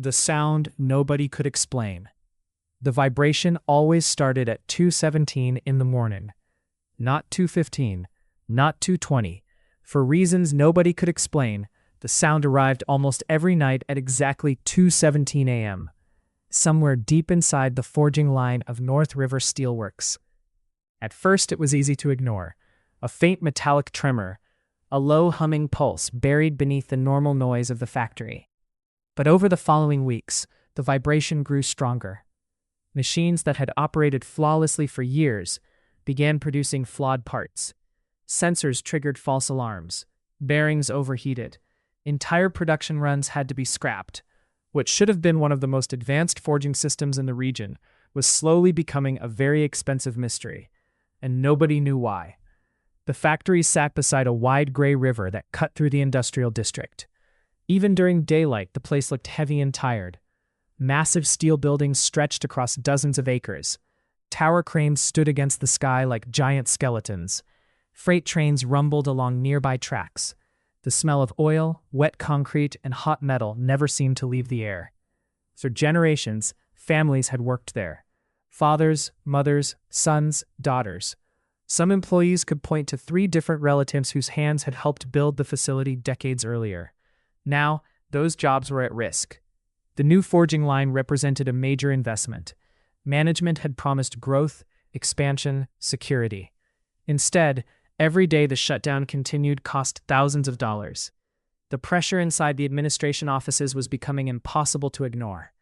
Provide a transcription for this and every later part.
The sound nobody could explain. The vibration always started at 2:17 in the morning. Not 2:15, not 2:20. For reasons nobody could explain, the sound arrived almost every night at exactly 2:17 a.m., somewhere deep inside the forging line of North River Steelworks. At first it was easy to ignore. A faint metallic tremor, a low humming pulse buried beneath the normal noise of the factory. But over the following weeks, the vibration grew stronger. Machines that had operated flawlessly for years began producing flawed parts. Sensors triggered false alarms. Bearings overheated. Entire production runs had to be scrapped. What should have been one of the most advanced forging systems in the region was slowly becoming a very expensive mystery, and nobody knew why. The factory sat beside a wide gray river that cut through the industrial district. Even during daylight, the place looked heavy and tired. Massive steel buildings stretched across dozens of acres. Tower cranes stood against the sky like giant skeletons. Freight trains rumbled along nearby tracks. The smell of oil, wet concrete, and hot metal never seemed to leave the air. For generations, families had worked there. Fathers, mothers, sons, daughters. Some employees could point to 3 different relatives whose hands had helped build the facility decades earlier. Now, those jobs were at risk. The new forging line represented a major investment. Management had promised growth, expansion, security. Instead, every day the shutdown continued cost thousands of dollars. The pressure inside the administration offices was becoming impossible to ignore.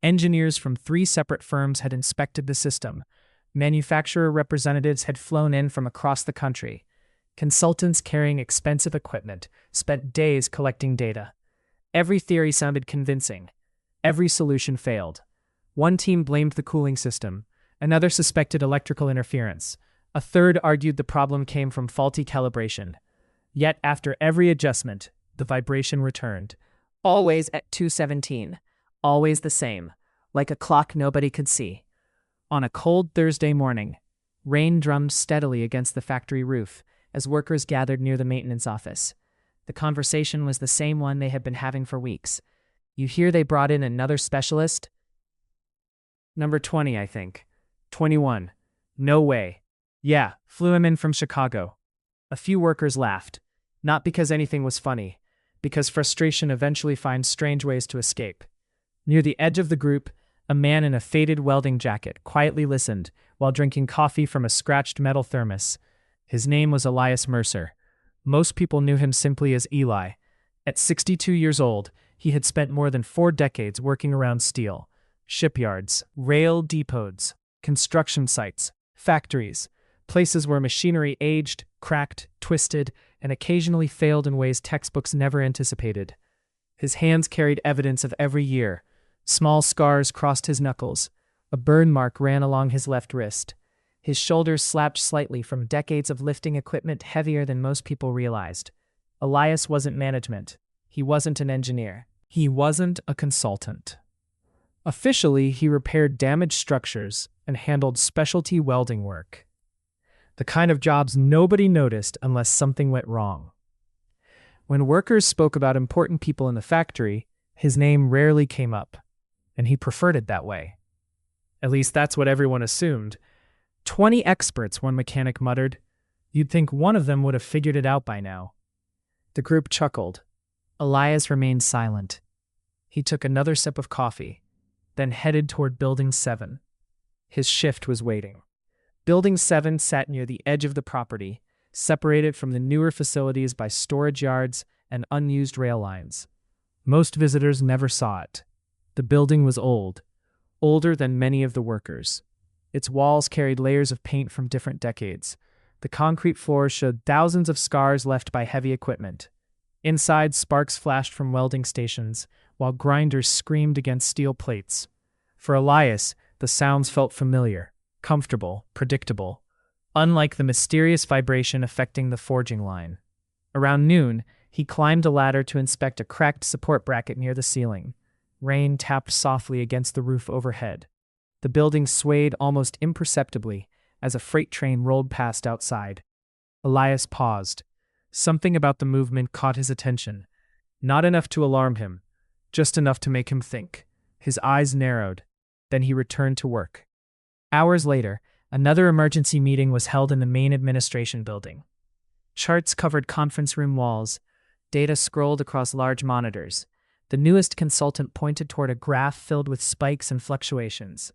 Engineers from 3 separate firms had inspected the system. Manufacturer representatives had flown in from across the country. Consultants carrying expensive equipment spent days collecting data. Every theory sounded convincing. Every solution failed. One team blamed the cooling system. Another suspected electrical interference. A third argued the problem came from faulty calibration. Yet after every adjustment, the vibration returned. Always at 2:17. Always the same. Like a clock nobody could see. On a cold Thursday morning, rain drummed steadily against the factory roof as workers gathered near the maintenance office. The conversation was the same one they had been having for weeks. You hear they brought in another specialist? Number 20, I think. 21. No way. Yeah, flew him in from Chicago. A few workers laughed. Not because anything was funny, because frustration eventually finds strange ways to escape. Near the edge of the group, a man in a faded welding jacket quietly listened while drinking coffee from a scratched metal thermos. His name was Elias Mercer. Most people knew him simply as Eli. At 62 years old, he had spent more than 4 decades working around steel, shipyards, rail depots, construction sites, factories, places where machinery aged, cracked, twisted, and occasionally failed in ways textbooks never anticipated. His hands carried evidence of every year. Small scars crossed his knuckles. A burn mark ran along his left wrist. His shoulders slapped slightly from decades of lifting equipment heavier than most people realized. Elias wasn't management. He wasn't an engineer. He wasn't a consultant. Officially, he repaired damaged structures and handled specialty welding work. The kind of jobs nobody noticed unless something went wrong. When workers spoke about important people in the factory, his name rarely came up, and he preferred it that way. At least that's what everyone assumed. 20 experts, one mechanic muttered. You'd think one of them would have figured it out by now. The group chuckled. Elias remained silent. He took another sip of coffee, then headed toward Building 7. His shift was waiting. Building 7 sat near the edge of the property, separated from the newer facilities by storage yards and unused rail lines. Most visitors never saw it. The building was old, older than many of the workers. Its walls carried layers of paint from different decades. The concrete floors showed thousands of scars left by heavy equipment. Inside, sparks flashed from welding stations, while grinders screamed against steel plates. For Elias, the sounds felt familiar, comfortable, predictable, unlike the mysterious vibration affecting the forging line. Around noon, he climbed a ladder to inspect a cracked support bracket near the ceiling. Rain tapped softly against the roof overhead. The building swayed almost imperceptibly as a freight train rolled past outside. Elias paused. Something about the movement caught his attention. Not enough to alarm him, just enough to make him think. His eyes narrowed. Then he returned to work. Hours later, another emergency meeting was held in the main administration building. Charts covered conference room walls. Data scrolled across large monitors. The newest consultant pointed toward a graph filled with spikes and fluctuations.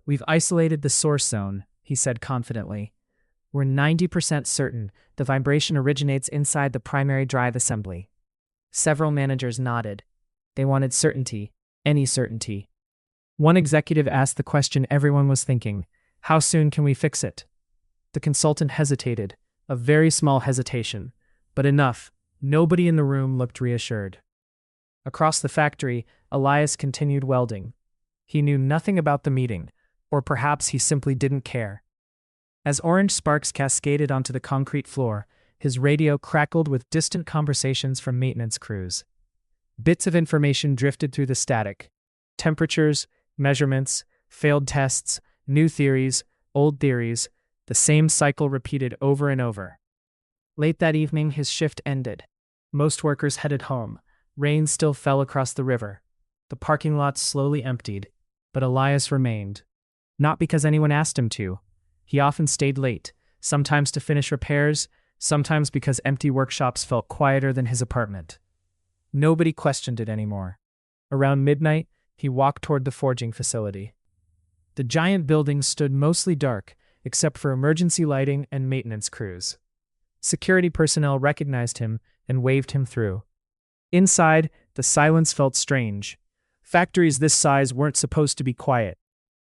"We've isolated the source zone," he said confidently. "We're 90% certain the vibration originates inside the primary drive assembly." Several managers nodded. They wanted certainty, any certainty. One executive asked the question everyone was thinking: how soon can we fix it? The consultant hesitated, a very small hesitation, but enough. Nobody in the room looked reassured. Across the factory, Elias continued welding. He knew nothing about the meeting, or perhaps he simply didn't care. As orange sparks cascaded onto the concrete floor, his radio crackled with distant conversations from maintenance crews. Bits of information drifted through the static. Temperatures, measurements, failed tests, new theories, old theories, the same cycle repeated over and over. Late that evening, his shift ended. Most workers headed home. Rain still fell across the river. The parking lots slowly emptied, but Elias remained. Not because anyone asked him to. He often stayed late, sometimes to finish repairs, sometimes because empty workshops felt quieter than his apartment. Nobody questioned it anymore. Around midnight, he walked toward the forging facility. The giant building stood mostly dark, except for emergency lighting and maintenance crews. Security personnel recognized him and waved him through. Inside, the silence felt strange. Factories this size weren't supposed to be quiet.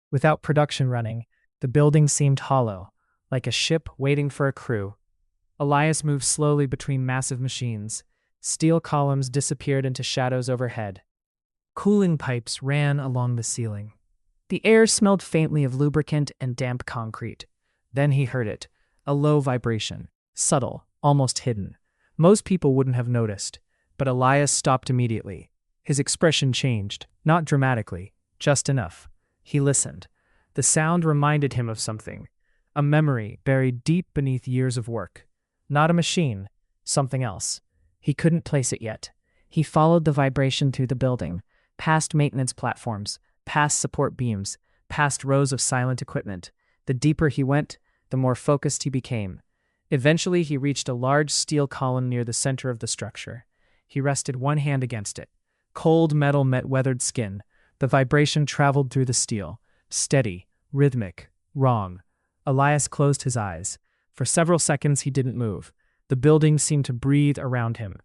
Without production running, the building seemed hollow, like a ship waiting for a crew. Elias moved slowly between massive machines. Steel columns disappeared into shadows overhead. Cooling pipes ran along the ceiling. The air smelled faintly of lubricant and damp concrete. Then he heard it, a low vibration, subtle, almost hidden. Most people wouldn't have noticed, but Elias stopped immediately. His expression changed, not dramatically, just enough. He listened. The sound reminded him of something, a memory buried deep beneath years of work. Not a machine, something else. He couldn't place it yet. He followed the vibration through the building, past maintenance platforms, past support beams, past rows of silent equipment. The deeper he went, the more focused he became. Eventually, he reached a large steel column near the center of the structure. He rested one hand against it. Cold metal met weathered skin. The vibration traveled through the steel. Steady, rhythmic, wrong. Elias closed his eyes. For several seconds, he didn't move. The building seemed to breathe around him.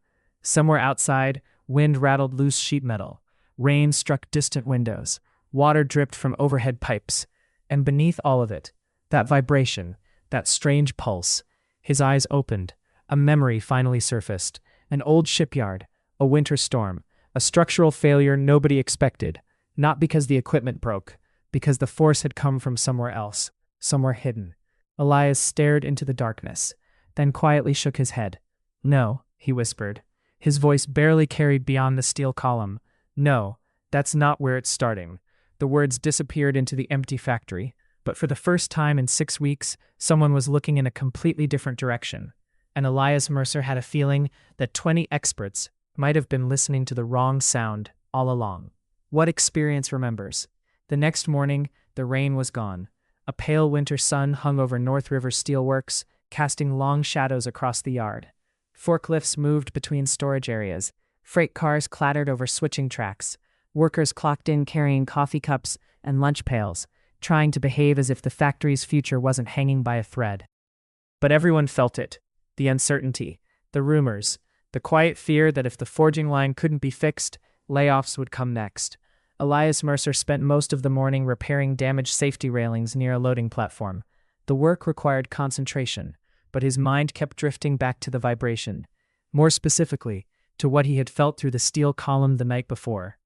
Somewhere outside, wind rattled loose sheet metal. Rain struck distant windows. Water dripped from overhead pipes. And beneath all of it, that vibration, that strange pulse. His eyes opened. A memory finally surfaced. An old shipyard, a winter storm, a structural failure nobody expected. Not because the equipment broke, because the force had come from somewhere else, somewhere hidden. Elias stared into the darkness, then quietly shook his head. "No," he whispered. His voice barely carried beyond the steel column. "No, that's not where it's starting." The words disappeared into the empty factory, but for the first time in 6 weeks, someone was looking in a completely different direction. And Elias Mercer had a feeling that 20 experts might have been listening to the wrong sound all along. What experience remembers? The next morning, the rain was gone. A pale winter sun hung over North River Steelworks, casting long shadows across the yard. Forklifts moved between storage areas. Freight cars clattered over switching tracks. Workers clocked in carrying coffee cups and lunch pails, trying to behave as if the factory's future wasn't hanging by a thread. But everyone felt it. The uncertainty, the rumors, the quiet fear that if the forging line couldn't be fixed, layoffs would come next. Elias Mercer spent most of the morning repairing damaged safety railings near a loading platform. The work required concentration, but his mind kept drifting back to the vibration. More specifically, to what he had felt through the steel column the night before.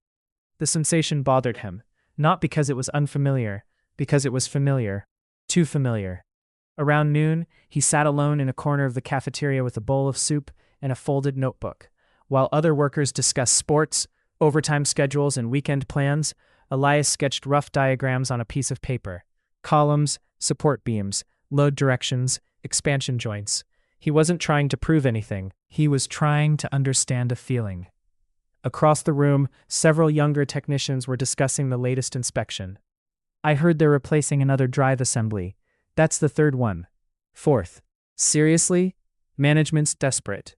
The sensation bothered him, not because it was unfamiliar, because it was familiar. Too familiar. Around noon, he sat alone in a corner of the cafeteria with a bowl of soup and a folded notebook. While other workers discussed sports, overtime schedules, and weekend plans, Elias sketched rough diagrams on a piece of paper. Columns, support beams, load directions, expansion joints. He wasn't trying to prove anything. He was trying to understand a feeling. Across the room, several younger technicians were discussing the latest inspection. I heard they're replacing another drive assembly. That's the third one. Fourth. Seriously? Management's desperate.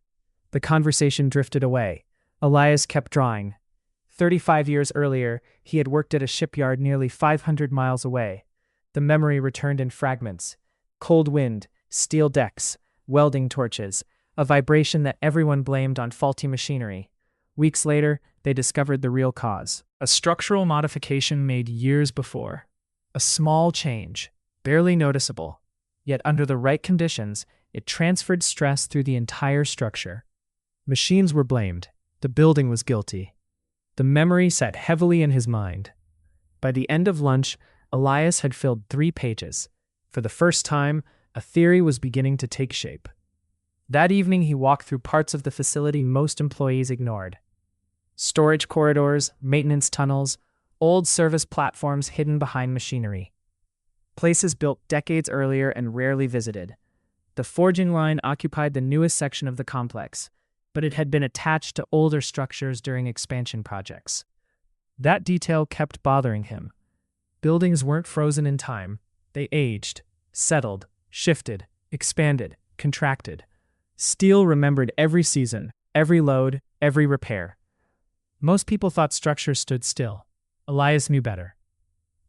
The conversation drifted away. Elias kept drawing. 35 years earlier, he had worked at a shipyard nearly 500 miles away. The memory returned in fragments. Cold wind, steel decks, welding torches, a vibration that everyone blamed on faulty machinery. Weeks later, they discovered the real cause. A structural modification made years before. A small change, barely noticeable. Yet under the right conditions, it transferred stress through the entire structure. Machines were blamed. The building was guilty. The memory sat heavily in his mind. By the end of lunch, Elias had filled 3 pages. For the first time, a theory was beginning to take shape. That evening, he walked through parts of the facility most employees ignored. Storage corridors, maintenance tunnels, old service platforms hidden behind machinery. Places built decades earlier and rarely visited. The forging line occupied the newest section of the complex, but it had been attached to older structures during expansion projects. That detail kept bothering him. Buildings weren't frozen in time. They aged, settled, shifted, expanded, contracted. Steel remembered every season, every load, every repair. Most people thought structures stood still. Elias knew better.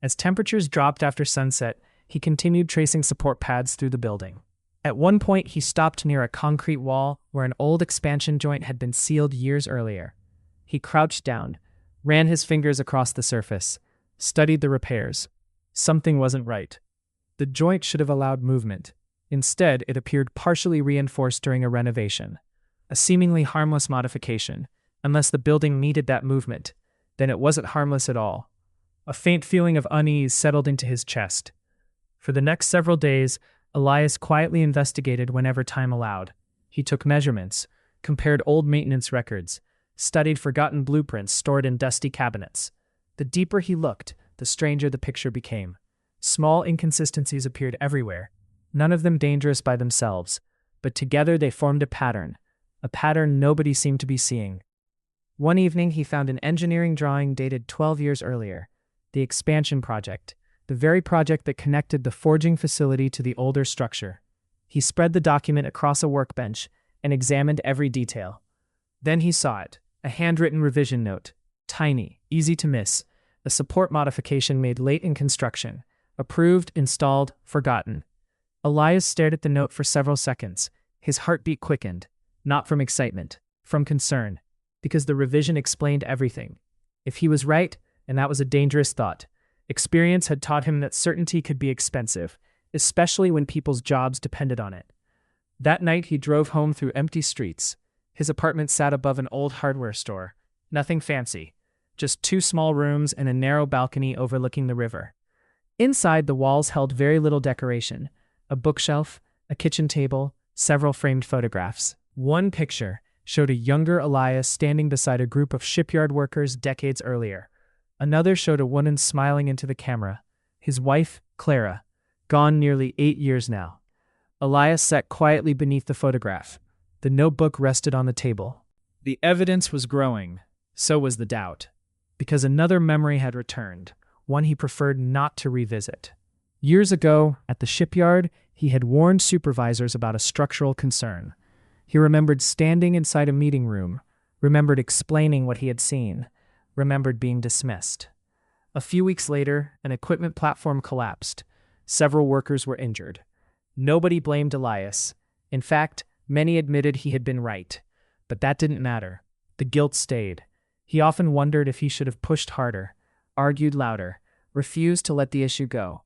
As temperatures dropped after sunset, he continued tracing support pads through the building. At one point, he stopped near a concrete wall where an old expansion joint had been sealed years earlier. He crouched down, ran his fingers across the surface, studied the repairs. Something wasn't right. The joint should have allowed movement. Instead, it appeared partially reinforced during a renovation. A seemingly harmless modification. Unless the building needed that movement, then it wasn't harmless at all. A faint feeling of unease settled into his chest. For the next several days, Elias quietly investigated whenever time allowed. He took measurements, compared old maintenance records, studied forgotten blueprints stored in dusty cabinets. The deeper he looked, the stranger the picture became. Small inconsistencies appeared everywhere, none of them dangerous by themselves, but together they formed a pattern nobody seemed to be seeing. One evening, he found an engineering drawing dated 12 years earlier, the expansion project, the very project that connected the forging facility to the older structure. He spread the document across a workbench and examined every detail. Then he saw it, a handwritten revision note, tiny, easy to miss, a support modification made late in construction, approved, installed, forgotten. Elias stared at the note for several seconds. His heartbeat quickened, not from excitement, from concern, because the revision explained everything. If he was right, and that was a dangerous thought, experience had taught him that certainty could be expensive, especially when people's jobs depended on it. That night, he drove home through empty streets. His apartment sat above an old hardware store. Nothing fancy, just 2 small rooms and a narrow balcony overlooking the river. Inside, the walls held very little decoration: a bookshelf, a kitchen table, several framed photographs. One picture showed a younger Elias standing beside a group of shipyard workers decades earlier. Another showed a woman smiling into the camera, his wife, Clara, gone nearly 8 years now. Elias sat quietly beneath the photograph. The notebook rested on the table. The evidence was growing, so was the doubt, because another memory had returned, one he preferred not to revisit. Years ago, at the shipyard, he had warned supervisors about a structural concern. He remembered standing inside a meeting room, remembered explaining what he had seen, remembered being dismissed. A few weeks later, an equipment platform collapsed. Several workers were injured. Nobody blamed Elias. In fact, many admitted he had been right. But that didn't matter. The guilt stayed. He often wondered if he should have pushed harder, argued louder, refused to let the issue go.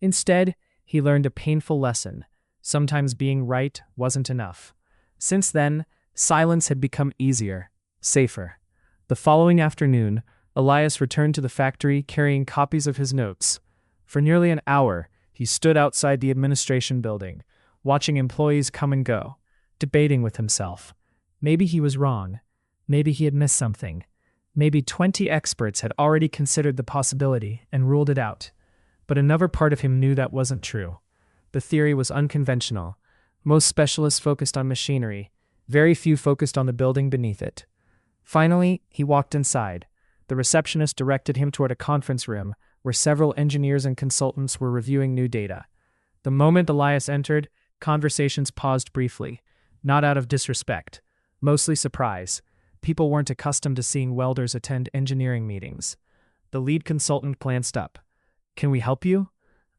Instead, he learned a painful lesson. Sometimes being right wasn't enough. Since then, silence had become easier, safer. The following afternoon, Elias returned to the factory carrying copies of his notes. For nearly an hour, he stood outside the administration building, watching employees come and go, debating with himself. Maybe he was wrong. Maybe he had missed something. Maybe 20 experts had already considered the possibility and ruled it out. But another part of him knew that wasn't true. The theory was unconventional. Most specialists focused on machinery. Very few focused on the building beneath it. Finally, he walked inside. The receptionist directed him toward a conference room where several engineers and consultants were reviewing new data. The moment Elias entered, conversations paused briefly, not out of disrespect, mostly surprise. People weren't accustomed to seeing welders attend engineering meetings. The lead consultant glanced up. "Can we help you?"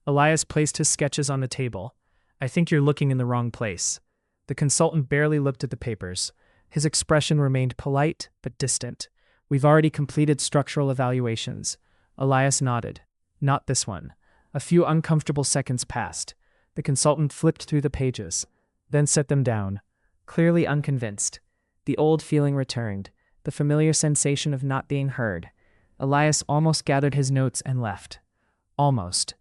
Elias placed his sketches on the table. "I think you're looking in the wrong place." The consultant barely looked at the papers. His expression remained polite but distant. "We've already completed structural evaluations." Elias nodded. "Not this one." A few uncomfortable seconds passed. The consultant flipped through the pages, then set them down, clearly unconvinced. The old feeling returned, the familiar sensation of not being heard. Elias almost gathered his notes and left. Almost.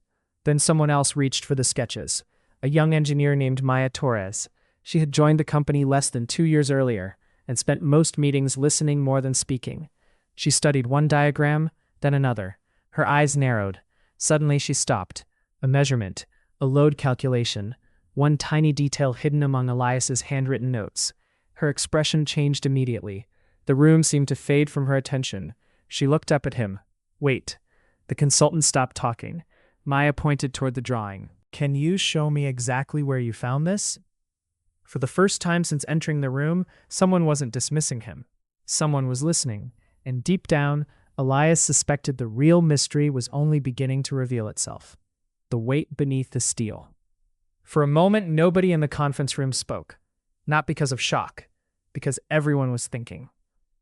Then someone else reached for the sketches. A young engineer named Maya Torres. She had joined the company less than 2 years earlier and spent most meetings listening more than speaking. She studied one diagram, then another. Her eyes narrowed. Suddenly she stopped. A measurement, a load calculation, one tiny detail hidden among Elias's handwritten notes. Her expression changed immediately. The room seemed to fade from her attention. She looked up at him. "Wait." The consultant stopped talking. Maya pointed toward the drawing. "Can you show me exactly where you found this?" For the first time since entering the room, someone wasn't dismissing him. Someone was listening, and deep down, Elias suspected the real mystery was only beginning to reveal itself. The weight beneath the steel. For a moment, nobody in the conference room spoke. Not because of shock, because everyone was thinking.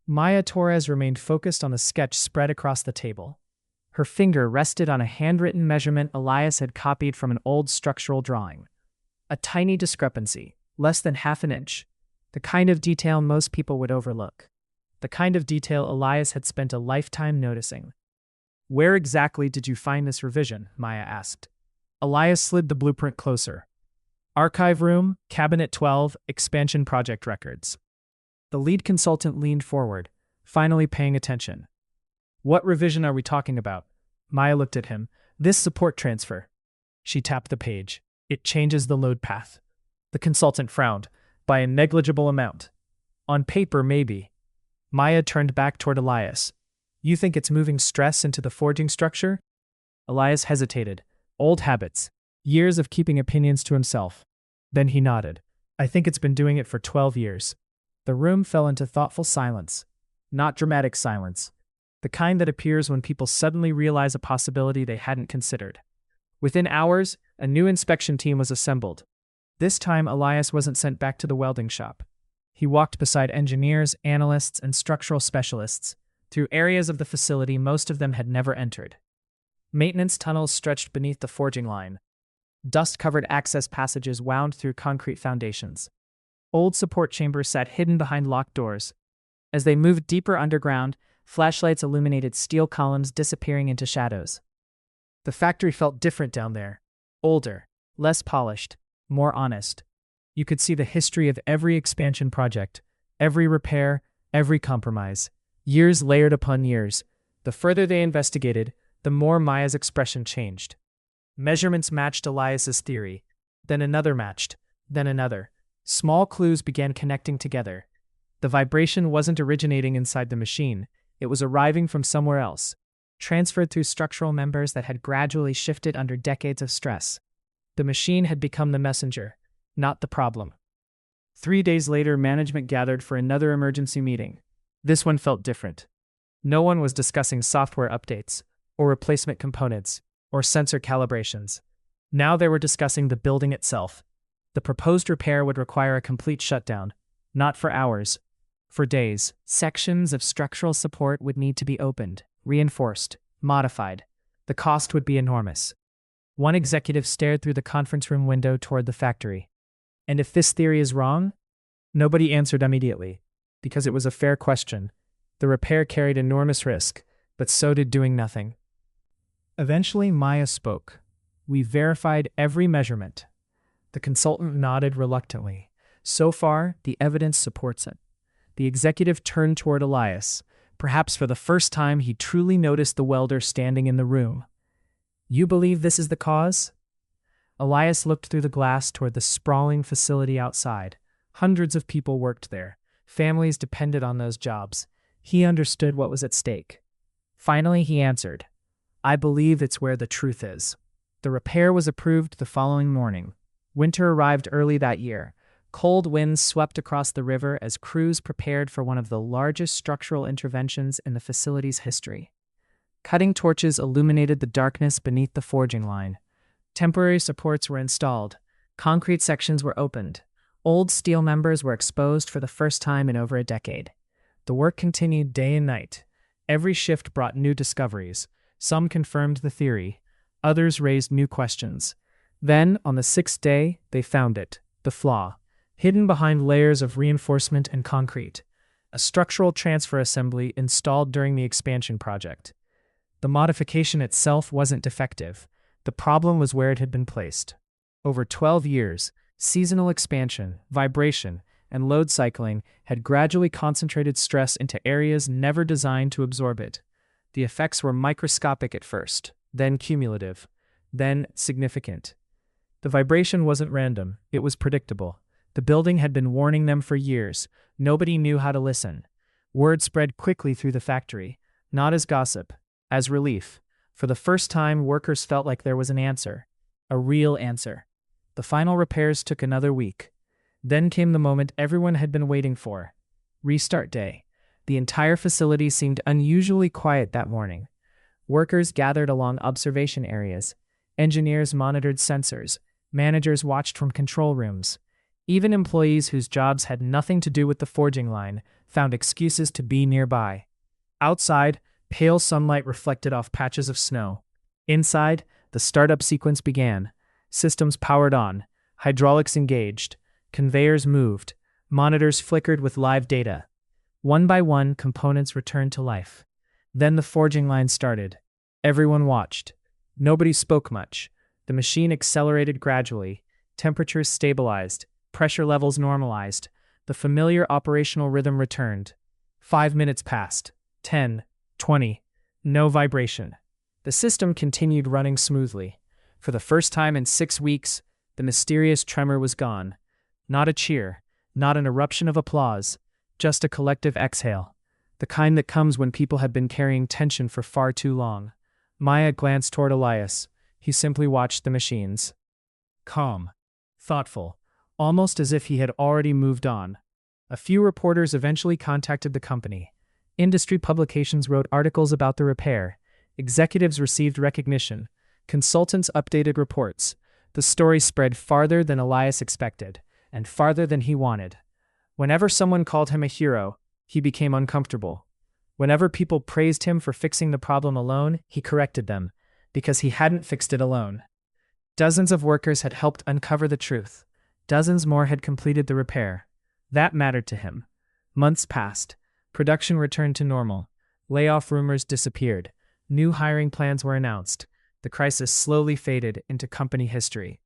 Maya Torres remained focused on the sketch spread across the table. Her finger rested on a handwritten measurement Elias had copied from an old structural drawing. A tiny discrepancy, less than half an inch. The kind of detail most people would overlook. The kind of detail Elias had spent a lifetime noticing. "Where exactly did you find this revision?" Maya asked. Elias slid the blueprint closer. "Archive room, cabinet 12, expansion project records." The lead consultant leaned forward, finally paying attention. "What revision are we talking about?" Maya looked at him. "This support transfer." She tapped the page. "It changes the load path." The consultant frowned. "By a negligible amount." "On paper, maybe." Maya turned back toward Elias. "You think it's moving stress into the forging structure?" Elias hesitated. Old habits. Years of keeping opinions to himself. Then he nodded. "I think it's been doing it for 12 years. The room fell into thoughtful silence. Not dramatic silence. The kind that appears when people suddenly realize a possibility they hadn't considered. Within hours, a new inspection team was assembled. This time, Elias wasn't sent back to the welding shop. He walked beside engineers, analysts, and structural specialists, through areas of the facility most of them had never entered. Maintenance tunnels stretched beneath the forging line. Dust-covered access passages wound through concrete foundations. Old support chambers sat hidden behind locked doors. As they moved deeper underground, flashlights illuminated steel columns disappearing into shadows. The factory felt different down there. Older, less polished, more honest. You could see the history of every expansion project, every repair, every compromise. Years layered upon years. The further they investigated, the more Maya's expression changed. Measurements matched Elias's theory. Then another matched. Then another. Small clues began connecting together. The vibration wasn't originating inside the machine. It was arriving from somewhere else, transferred through structural members that had gradually shifted under decades of stress. The machine had become the messenger, not the problem. 3 days later, management gathered for another emergency meeting. This one felt different. No one was discussing software updates, or replacement components, or sensor calibrations. Now they were discussing the building itself. The proposed repair would require a complete shutdown, not for hours, for days. Sections of structural support would need to be opened, reinforced, modified. The cost would be enormous. One executive stared through the conference room window toward the factory. "And if this theory is wrong?" Nobody answered immediately, because it was a fair question. The repair carried enormous risk, but so did doing nothing. Eventually, Maya spoke. "We verified every measurement." The consultant nodded reluctantly. "So far, the evidence supports it." The executive turned toward Elias. Perhaps for the first time, he truly noticed the welder standing in the room. "You believe this is the cause?" Elias looked through the glass toward the sprawling facility outside. Hundreds of people worked there. Families depended on those jobs. He understood what was at stake. Finally, he answered, "I believe it's where the truth is." The repair was approved the following morning. Winter arrived early that year. Cold winds swept across the river as crews prepared for one of the largest structural interventions in the facility's history. Cutting torches illuminated the darkness beneath the forging line. Temporary supports were installed. Concrete sections were opened. Old steel members were exposed for the first time in over a decade. The work continued day and night. Every shift brought new discoveries. Some confirmed the theory. Others raised new questions. Then, on the sixth day, they found it, the flaw, hidden behind layers of reinforcement and concrete. A structural transfer assembly installed during the expansion project. The modification itself wasn't defective. The problem was where it had been placed. Over 12 years, seasonal expansion, vibration, and load cycling had gradually concentrated stress into areas never designed to absorb it. The effects were microscopic at first, then cumulative, then significant. The vibration wasn't random, it was predictable. The building had been warning them for years. Nobody knew how to listen. Word spread quickly through the factory, not as gossip, as relief. For the first time, workers felt like there was an answer, a real answer. The final repairs took another week. Then came the moment everyone had been waiting for. Restart day. The entire facility seemed unusually quiet that morning. Workers gathered along observation areas. Engineers monitored sensors. Managers watched from control rooms. Even employees whose jobs had nothing to do with the forging line found excuses to be nearby. Outside, pale sunlight reflected off patches of snow. Inside, the startup sequence began. Systems powered on. Hydraulics engaged. Conveyors moved. Monitors flickered with live data. One by one, components returned to life. Then the forging line started. Everyone watched. Nobody spoke much. The machine accelerated gradually. Temperatures stabilized. Pressure levels normalized. The familiar operational rhythm returned. 5 minutes passed. 10, 20. No vibration. The system continued running smoothly. For the first time in 6 weeks, the mysterious tremor was gone. Not a cheer, not an eruption of applause, just a collective exhale. The kind that comes when people have been carrying tension for far too long. Maya glanced toward Elias. He simply watched the machines. Calm. Thoughtful. Almost as if he had already moved on. A few reporters eventually contacted the company. Industry publications wrote articles about the repair. Executives received recognition. Consultants updated reports. The story spread farther than Elias expected, and farther than he wanted. Whenever someone called him a hero, he became uncomfortable. Whenever people praised him for fixing the problem alone, he corrected them, because he hadn't fixed it alone. Dozens of workers had helped uncover the truth. Dozens more had completed the repair. That mattered to him. Months passed. Production returned to normal. Layoff rumors disappeared. New hiring plans were announced. The crisis slowly faded into company history.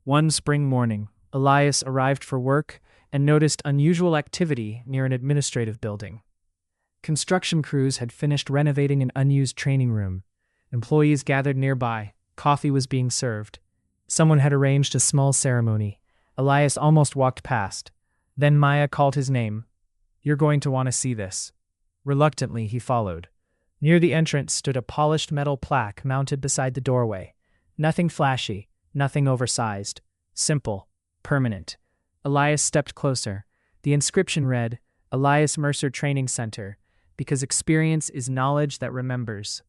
One spring morning, Elias arrived for work and noticed unusual activity near an administrative building. Construction crews had finished renovating an unused training room. Employees gathered nearby. Coffee was being served. Someone had arranged a small ceremony. Elias almost walked past. Then Maya called his name. "You're going to want to see this." Reluctantly, he followed. Near the entrance stood a polished metal plaque mounted beside the doorway. Nothing flashy, nothing oversized. Simple, permanent. Elias stepped closer. The inscription read, "Elias Mercer Training Center, because experience is knowledge that remembers."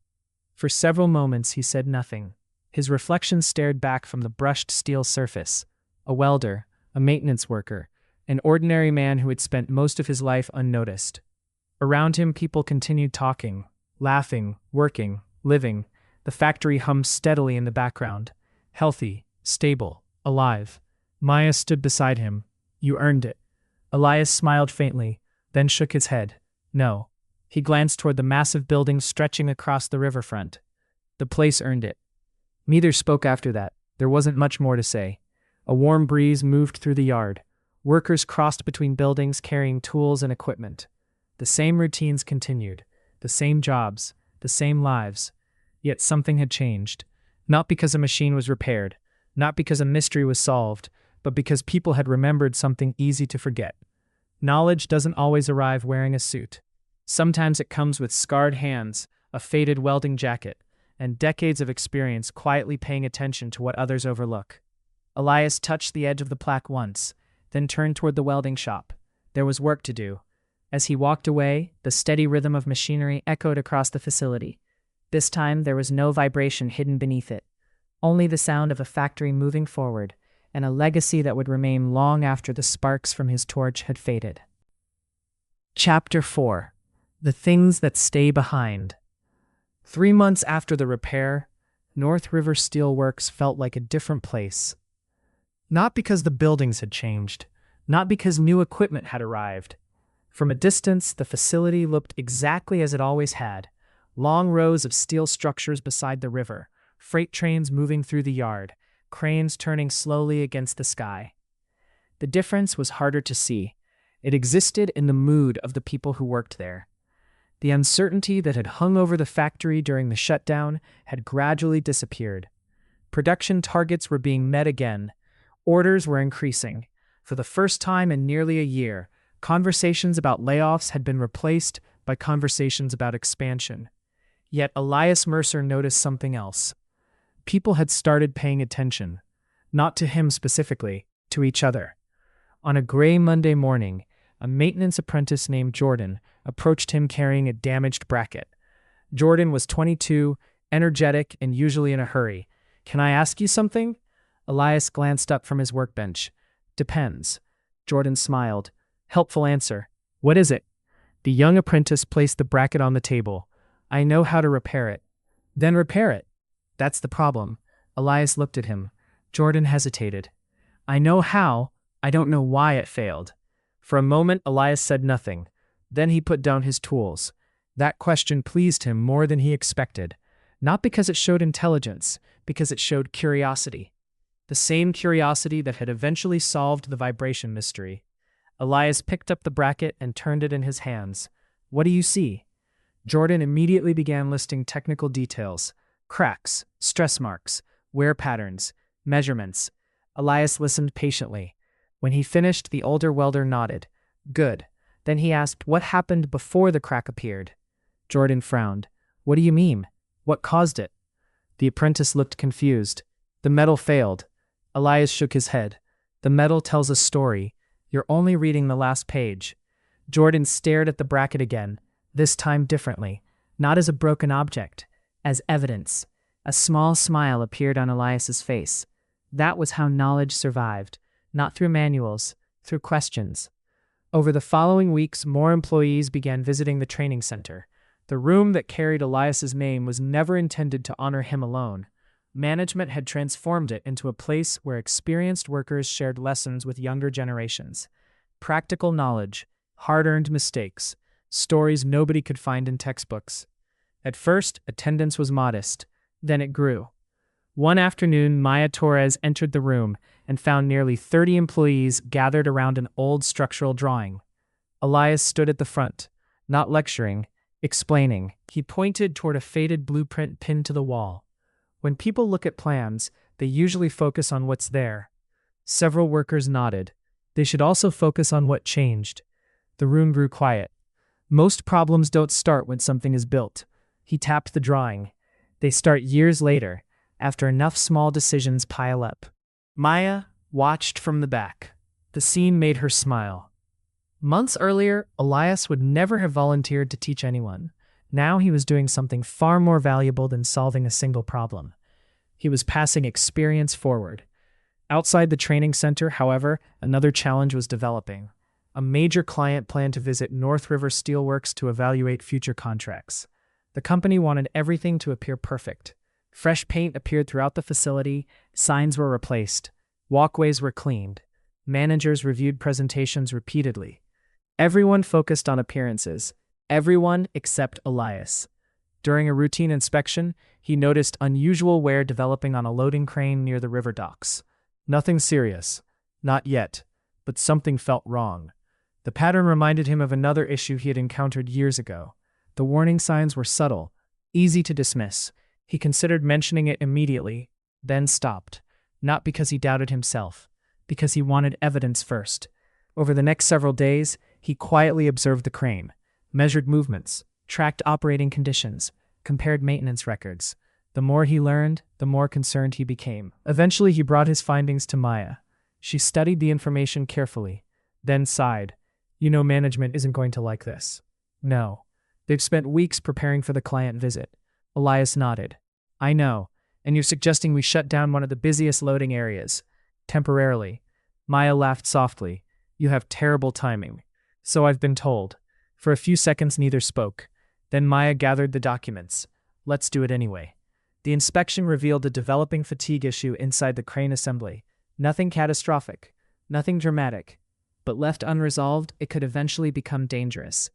For several moments he said nothing. His reflection stared back from the brushed steel surface. A welder, a maintenance worker, an ordinary man who had spent most of his life unnoticed. Around him, people continued talking, laughing, working, living. The factory hummed steadily in the background. Healthy, stable, alive. Maya stood beside him. "You earned it." Elias smiled faintly, then shook his head. "No." He glanced toward the massive buildings stretching across the riverfront. "The place earned it." Neither spoke after that. There wasn't much more to say. A warm breeze moved through the yard. Workers crossed between buildings carrying tools and equipment. The same routines continued. The same jobs, the same lives. Yet something had changed. Not because a machine was repaired, not because a mystery was solved, but because people had remembered something easy to forget. Knowledge doesn't always arrive wearing a suit. Sometimes it comes with scarred hands, a faded welding jacket, and decades of experience quietly paying attention to what others overlook. Elias touched the edge of the plaque once, then turned toward the welding shop. There was work to do. As he walked away, the steady rhythm of machinery echoed across the facility. This time, there was no vibration hidden beneath it, only the sound of a factory moving forward, and a legacy that would remain long after the sparks from his torch had faded. Chapter 4: The Things That Stay Behind. 3 months after the repair, North River Steel Works felt like a different place. Not because the buildings had changed, not because new equipment had arrived. From a distance, the facility looked exactly as it always had. Long rows of steel structures beside the river, freight trains moving through the yard, cranes turning slowly against the sky. The difference was harder to see. It existed in the mood of the people who worked there. The uncertainty that had hung over the factory during the shutdown had gradually disappeared. Production targets were being met again. Orders were increasing. For the first time in nearly a year, conversations about layoffs had been replaced by conversations about expansion. Yet Elias Mercer noticed something else. People had started paying attention, not to him specifically, to each other. On a gray Monday morning, a maintenance apprentice named Jordan approached him carrying a damaged bracket. Jordan was 22, energetic, and usually in a hurry. "Can I ask you something?" Elias glanced up from his workbench. "Depends." Jordan smiled. "Helpful answer. What is it?" The young apprentice placed the bracket on the table. "I know how to repair it." "Then repair it." "That's the problem." Elias looked at him. Jordan hesitated. "I know how. I don't know why it failed." For a moment, Elias said nothing. Then he put down his tools. That question pleased him more than he expected. Not because it showed intelligence, because it showed curiosity. The same curiosity that had eventually solved the vibration mystery. Elias picked up the bracket and turned it in his hands. "What do you see?" Jordan immediately began listing technical details. Cracks, stress marks, wear patterns, measurements. Elias listened patiently. When he finished, the older welder nodded. "Good." Then he asked what happened before the crack appeared. Jordan frowned. "What do you mean? What caused it?" The apprentice looked confused. "The metal failed." Elias shook his head. "The metal tells a story. You're only reading the last page." Jordan stared at the bracket again, this time differently, not as a broken object, as evidence. A small smile appeared on Elias's face. That was how knowledge survived, not through manuals, through questions. Over the following weeks, more employees began visiting the training center. The room that carried Elias's name was never intended to honor him alone. Management had transformed it into a place where experienced workers shared lessons with younger generations. Practical knowledge, hard-earned mistakes, stories nobody could find in textbooks. At first, attendance was modest. Then it grew. One afternoon, Maya Torres entered the room and found nearly 30 employees gathered around an old structural drawing. Elias stood at the front, not lecturing, explaining. He pointed toward a faded blueprint pinned to the wall. When people look at plans, they usually focus on what's there. Several workers nodded. They should also focus on what changed. The room grew quiet. Most problems don't start when something is built. He tapped the drawing. They start years later, after enough small decisions pile up. Maya watched from the back. The scene made her smile. Months earlier, Elias would never have volunteered to teach anyone. Now he was doing something far more valuable than solving a single problem. He was passing experience forward. Outside the training center, however, another challenge was developing. A major client planned to visit North River Steel Works to evaluate future contracts. The company wanted everything to appear perfect. Fresh paint appeared throughout the facility, signs were replaced, walkways were cleaned, managers reviewed presentations repeatedly. Everyone focused on appearances, everyone except Elias. During a routine inspection, he noticed unusual wear developing on a loading crane near the river docks. Nothing serious, not yet, but something felt wrong. The pattern reminded him of another issue he had encountered years ago. The warning signs were subtle, easy to dismiss. He considered mentioning it immediately, then stopped, not because he doubted himself, because he wanted evidence first. Over the next several days, he quietly observed the crane. measured movements, tracked operating conditions, compared maintenance records. The more he learned, the more concerned he became. Eventually, he brought his findings to Maya. She studied the information carefully, then sighed. You know, management isn't going to like this. No. They've spent weeks preparing for the client visit. Elias nodded. I know, and you're suggesting we shut down one of the busiest loading areas. Temporarily. Maya laughed softly. You have terrible timing. So I've been told. For a few seconds, neither spoke. Then Maya gathered the documents. Let's do it anyway. The inspection revealed a developing fatigue issue inside the crane assembly. Nothing catastrophic, nothing dramatic. But left unresolved, it could eventually become dangerous.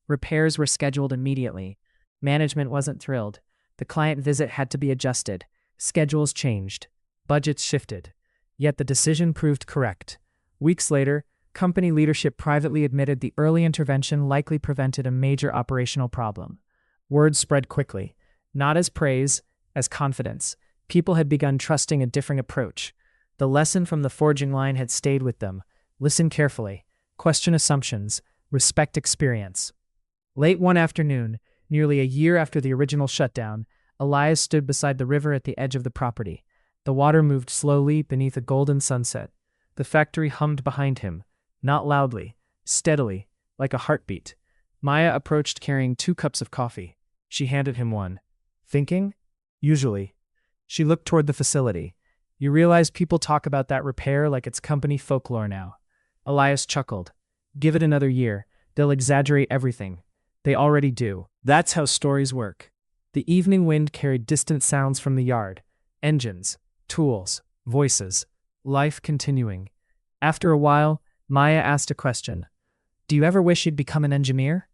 Repairs were scheduled immediately. Management wasn't thrilled. The client visit had to be adjusted. Schedules changed. Budgets shifted. Yet the decision proved correct. Weeks later, company leadership privately admitted the early intervention likely prevented a major operational problem. Word spread quickly, not as praise, as confidence. People had begun trusting a different approach. The lesson from the forging line had stayed with them. Listen carefully. Question assumptions. Respect experience. Late one afternoon, nearly a year after the original shutdown, Elias stood beside the river at the edge of the property. The water moved slowly beneath a golden sunset. The factory hummed behind him, not loudly, steadily, like a heartbeat. Maya approached carrying 2 cups of coffee. She handed him one. Thinking? Usually. She looked toward the facility. You realize people talk about that repair like it's company folklore now. Elias chuckled. Give it another year. They'll exaggerate everything. They already do. That's how stories work. The evening wind carried distant sounds from the yard. Engines, tools, voices. Life continuing. After a while, Maya asked a question. Do you ever wish you'd become an engineer?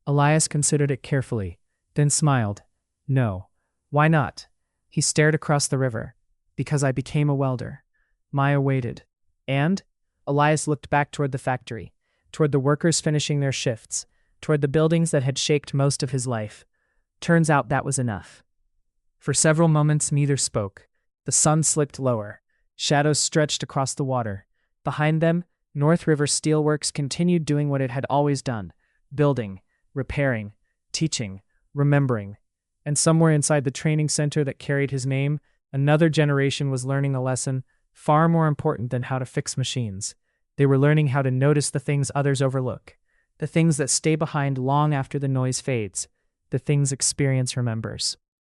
Elias considered it carefully, then smiled. No. Why not? He stared across the river. Because I became a welder. Maya waited. And? Elias looked back toward the factory, toward the workers finishing their shifts, toward the buildings that had shaped most of his life. Turns out that was enough. For several moments, neither spoke. The sun slipped lower. Shadows stretched across the water. Behind them, North River Steelworks continued doing what it had always done. Building, repairing, teaching, remembering. And somewhere inside the training center that carried his name, another generation was learning a lesson far more important than how to fix machines. They were learning how to notice the things others overlook, the things that stay behind long after the noise fades, the things experience remembers.